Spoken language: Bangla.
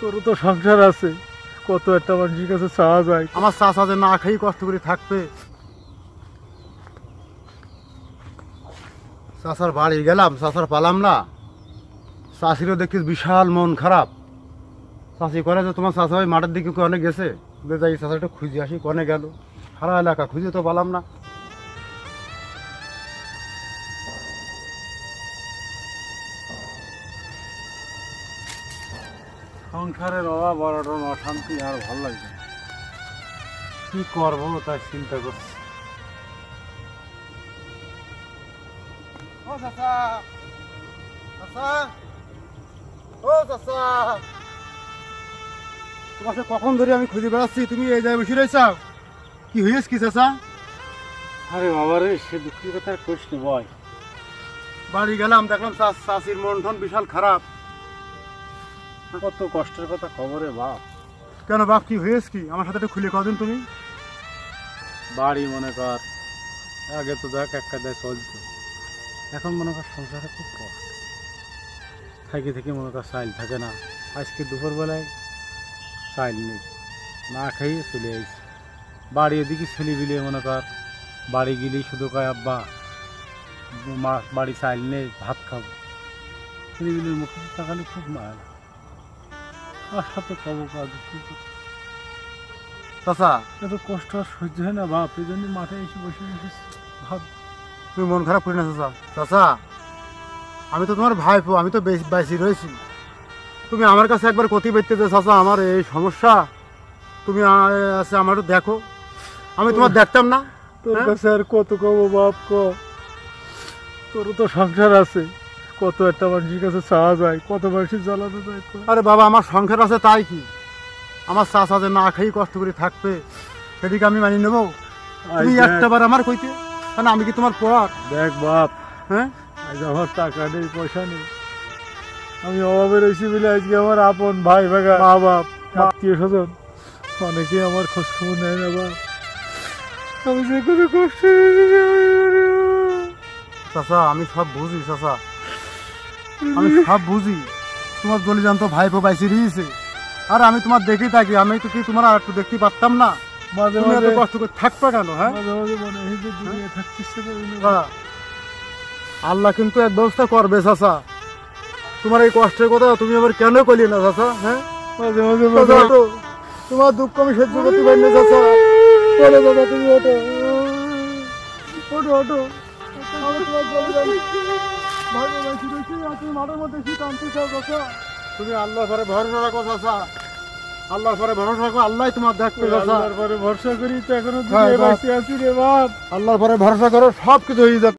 তোর তো সংসার আছে, কত একটা মানুষের কাছে চাওয়া যায়। আমার চাচা যে না খেয়ে কষ্ট করে থাকবে। চাচার বাড়ি গেলাম, চাচার পালাম না। চাষিরও দেখি বিশাল মন খারাপ। চাষি করে যে তোমার চাচা ওই মাঠের দিকে কনে গেছে, যাই চাচাটা খুঁজে আসি, কনে গেল। সারা এলাকা খুঁজে তো পালাম না। সংসারের অভাব অনটন অশান্তি আর ভালো লাগছে না। কি করবো তাই চিন্তা করছি। ও চাচা, চাচা, ও চাচা, তোমাকে কখন ধরে আমি খুঁজে বেড়াচ্ছি, তুমি এই জায়গায় বসে রয়েছ। কি হয়েছে কি চাচা? আরে বাবা রে, সে দুঃখের কথা কইস নি বয়। বাড়ি গেলাম, দেখলাম চাষির মন টন বিশাল খারাপ। কত কষ্টের কথা খবরে বাপ। কেন বাপ, কি হয়েছে কি? আমার সাথে একটু খুলে কদিন তুমি। বাড়ি মনে কর, আগে তো দেখ এক কাদায় চলতো, এখন মনে কর সংসারে খুব কষ্ট। থেকে থেকে মনে কর চাইল থাকে না। আজকে দুপুরবেলায় চাইল নেই, না খাইয়ে চলে আসছি বাড়ি। এদিকে ছেলে বিলিয়ে মনে কর বাড়ি গেলেই শুধু কয় আব্বা মা বাড়ি চাইল নেই, ভাত খাবো। ছেলে বিলির মুখে তাকালে খুব মায়া। আর সাথে খাবো কাজ কি চাচা, এত কষ্ট আর সহ্য হয় না বাপ, এই জন্য মাঠে এসে বসে বসে ভাব। তুমি মন খারাপ করি না চাচা। চাচা, আমি তো তোমার ভাইপো, আমি তো বেশি রয়েছি। তুমি আমার কাছে একবার কতি বেরতে যে চাচা আমার এই সমস্যা, তুমি আছে আমার একটু দেখো। আমি তোমার দেখতাম না। তোর কাছে আর কত কবো বাপ ক, তোর তো সংসার আছে, কত একটা মানুষের কাছে চাওয়া যায়, কত মানুষের জ্বালানো যায়। আরে বাবা, আমার সংসার আছে তাই কি? আমার চাচা যে না খেয়ে কষ্ট করে থাকবে, সেদিকে আমি মানি নেবো? তুমি একটাবার আমার কইতে, কেন আমি কি তোমার পর? দেখ বাপ, হ্যাঁ, আজ আমার টাকা নেই, পয়সা নেই, আমি অভাবে রয়েছি বলে আজকে আমার আপন ভাই ভাগা মা বাপ আত্মীয় স্বজন অনেকে আমার খোঁজ খবর নেয় না বাপ। আমি যে কোনো কষ্ট। চাচা আমি সব বুঝি চাচা, আমি সব বুঝি। তোমার জলি জানতো ভাইপো বাইসি রয়েছে, আর আমি তোমার দেখি থাকি। আমি তো কি তোমার আর একটু দেখতে পারতাম না? মাঝে তুমি এত মাঝে কষ্ট করে থাকবা কেন? হ্যাঁ, মাঝে মাঝে মনে হয় যে দুনিয়া থাকতে ইচ্ছে করে না। আল্লাহ কিন্তু এক ব্যবস্থা করবে চাচা। তোমার এই কষ্টের কথা তুমি আবার কেন করলি না চাচা? হ্যাঁ, মাঝে মাঝে চাচা, ওঠো। তোমার দুঃখ আমি সহ্য করতে পারি না চাচা। বলো চাচা, তুমি ওঠো, ওঠো, ওঠো। আমি তোমার জলি জানি ভাইপো বাইসি রয়েছি, আর তুমি মাঠের মধ্যে কি কাঁদতে চাও চাচা? তুমি আল্লাহর পরে ভরসা রাখো চাচা, আল্লাহর পরে ভরসা রাখো। আল্লাহ তোমার দেখবে চাচা। আল্লাহর পরে ভরসা করি তো এখনো দুনিয়ায় বেঁচে আছি রে বাপ। আল্লাহর পরে ভরসা করো, সব কিছু হয়ে যাবে।